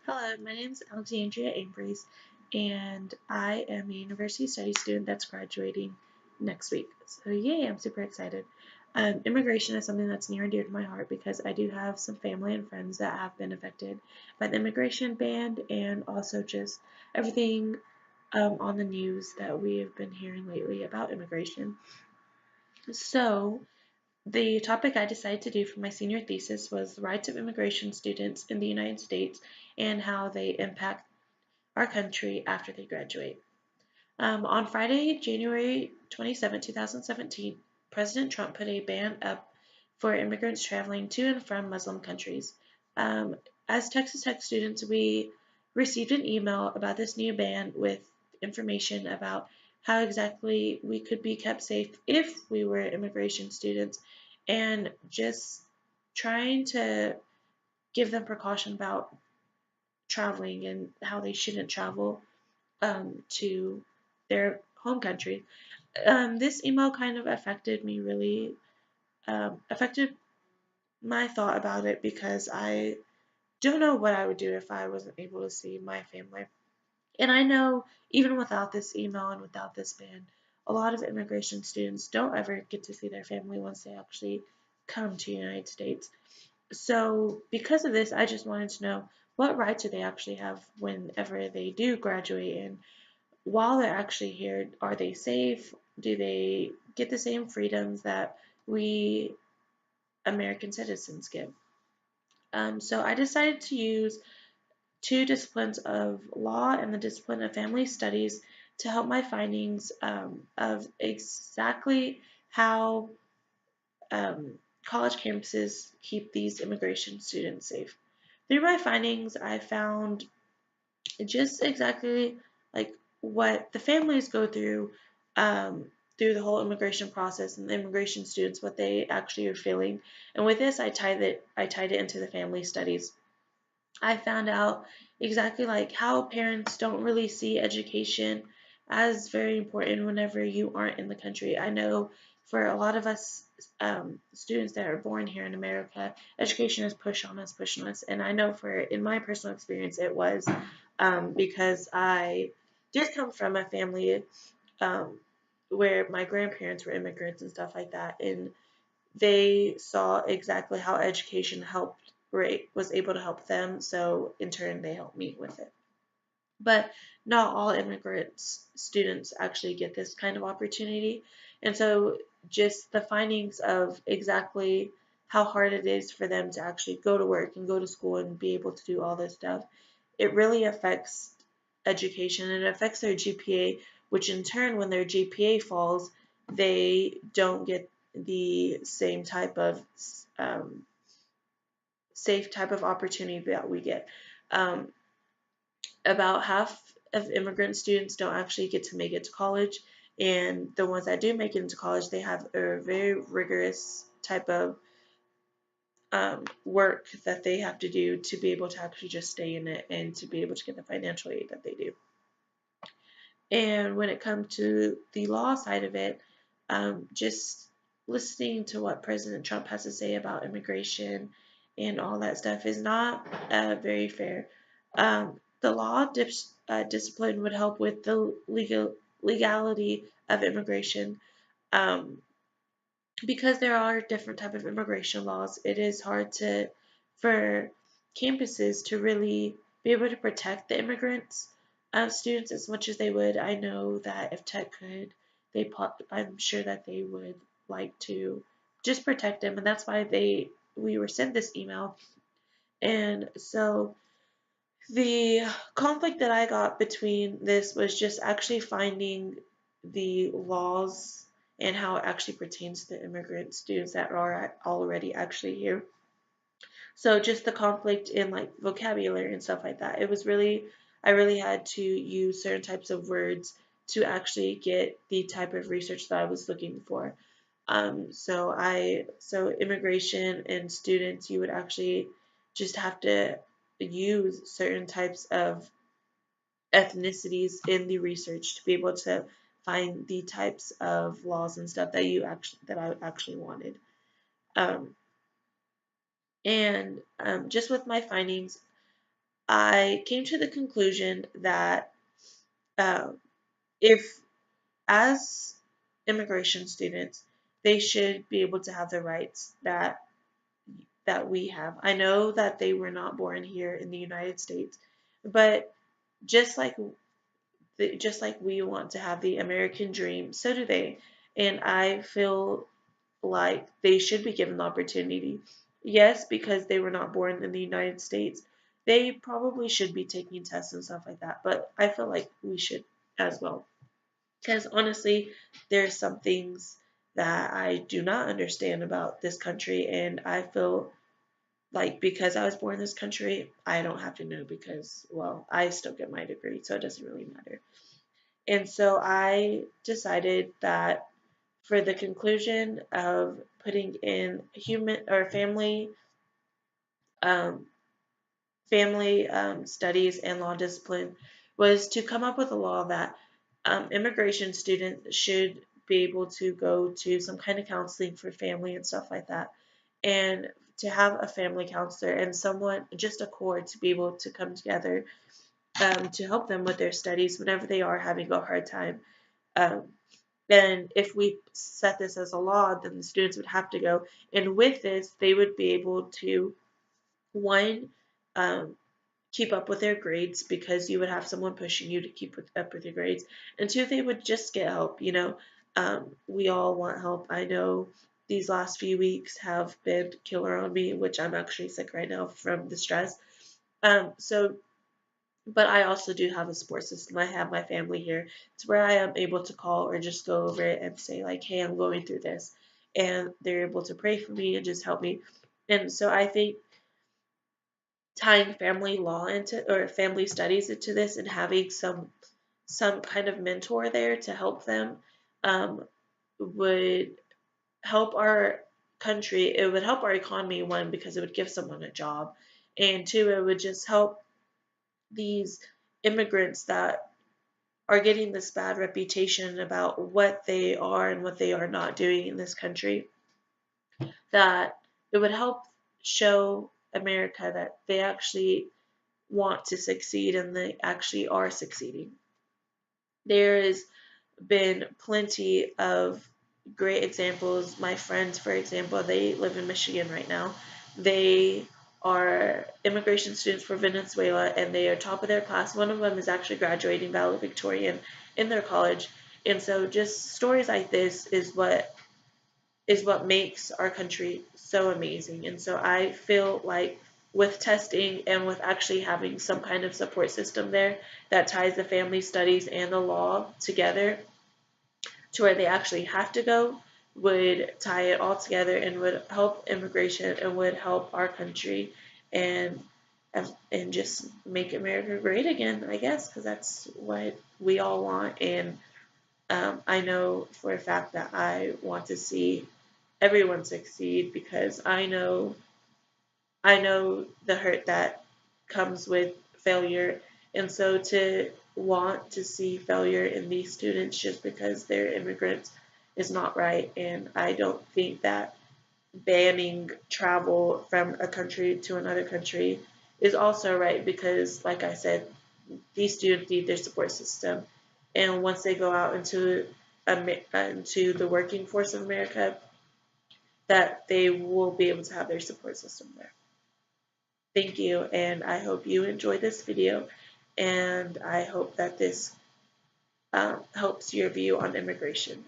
Hello, my name is Alexandria Ambries, and I am a university studies student that's graduating next week. So, yay, I'm super excited. Immigration is something that's near and dear to my heart because I do have some family and friends that have been affected by the immigration ban and also just everything on the news that we have been hearing lately about immigration. So, the topic I decided to do for my senior thesis was the rights of immigration students in the United States and how they impact our country after they graduate. On Friday, January 27, 2017, President Trump put a ban up for immigrants traveling to and from Muslim countries. Um, as Texas Tech students, we received an email about this new ban with information about how exactly we could be kept safe if we were immigration students and just trying to give them precaution about traveling and how they shouldn't travel to their home country. This email kind of affected me really, affected my thought about it because I don't know what I would do if I wasn't able to see my family. And I know even without this email and without this ban, a lot of immigration students don't ever get to see their family once they actually come to the United States. So, because of this, I just wanted to know what rights do they actually have whenever they do graduate, and while they're actually here, are they safe? Do they get the same freedoms that we American citizens get? So I decided to use two disciplines of law and the discipline of family studies to help my findings of exactly how um, college campuses keep these immigration students safe. Through my findings, I found just exactly like what the families go um, through the whole immigration process and the immigration students, what they actually are feeling. And with this, I tied it into the family studies. I found out exactly like how parents don't really see education as very important whenever you aren't in the country. I know for a lot of us students that are born here in America, education is pushed on us, and I know for in my personal experience it was because I did come from a family um, where my grandparents were immigrants and stuff like that, and they saw exactly how education helped was able to help them, so in turn they helped me with it. But not all immigrants students actually get this kind of opportunity, and so just the findings of exactly how hard it is for them to actually go to work and go to school and be able to do all this stuff, it really affects education and it affects their GPA, which in turn, when their GPA falls, they don't get the same type of um, safe type of opportunity that we get. Um, about half of immigrant students don't actually get to make it to college, and the ones that do make it into college, they have a very rigorous type of work that they have to do to be able to actually just stay in it and to be able to get the financial aid that they do. And when it comes to the law side of it, just listening to what President Trump has to say about immigration and all that stuff is not very fair. The law discipline would help with the legality of immigration. Um, because there are different type of immigration laws, it is hard to for campuses to really be able to protect the immigrants students as much as they would. I know that if Tech could, I'm sure that they would like to just protect them, and that's why we were sent this email. And so the conflict that I got between this was just actually finding the laws and how it actually pertains to the immigrant students that are already actually here. So just the conflict in like vocabulary and stuff like that. I really had to use certain types of words to actually get the type of research that I was looking for. So immigration and students, you would actually just have to use certain types of ethnicities in the research to be able to find the types of laws and stuff that I actually wanted. Um, and just with my findings, I came to the conclusion that if, as immigration students, they should be able to have the rights that we have. I know that they were not born here in the United States, but just like just like we want to have the American dream, so do they. And I feel like they should be given the opportunity. Yes, because they were not born in the United States, they probably should be taking tests and stuff like that. But I feel like we should as well. Because honestly, there's some things that I do not understand about this country, and I feel like because I was born in this country, I don't have to know because, well, I still get my degree, so it doesn't really matter. And so I decided that for the conclusion of putting in human or um, family studies and law discipline was to come up with a law that immigration students should be able to go to some kind of counseling for family and stuff like that, and to have a family counselor and someone, just a core, to be able to come together to help them with their studies whenever they are having a hard time. Um, and if we set this as a law, then the students would have to go. And with this, they would be able to, one, um, keep up with their grades because you would have someone pushing you to keep up with your grades. And two, they would just get help. We all want help. I know these last few weeks have been killer on me, which I'm actually sick right now from the stress. So but I also do have a support system. I have my family here. It's where I am able to call or just go over it and say like, hey, I'm going through this. And they're able to pray for me and just help me. And so I think tying family law into or family studies into this and having some kind of mentor there to help them um, would help our country. It would help our economy, one, because it would give someone a job, and two, it would just help these immigrants that are getting this bad reputation about what they are and what they are not doing in this country, that it would help show America that they actually want to succeed and they actually are succeeding. There has been plenty of great examples. My friends, for example, they live in Michigan right now. They are immigration students for Venezuela and they are top of their class. One of them is actually graduating valedictorian in their college. And so just stories like this is what makes our country so amazing. And so I feel like with testing and with actually having some kind of support system there that ties the family studies and the law together to where they actually have to go would tie it all together and would help immigration and would help our country and and just make America great again, I guess, because that's what we all want. And I know for a fact that I want to see everyone succeed because I know the hurt that comes with failure. And so to want to see failure in these students just because they're immigrants is not right. And I don't think that banning travel from a country to another country is also right because, like I said, these students need their support system. And once they go out into the working force of America, that they will be able to have their support system there. Thank you, and I hope you enjoyed this video, and I hope that this helps your view on immigration.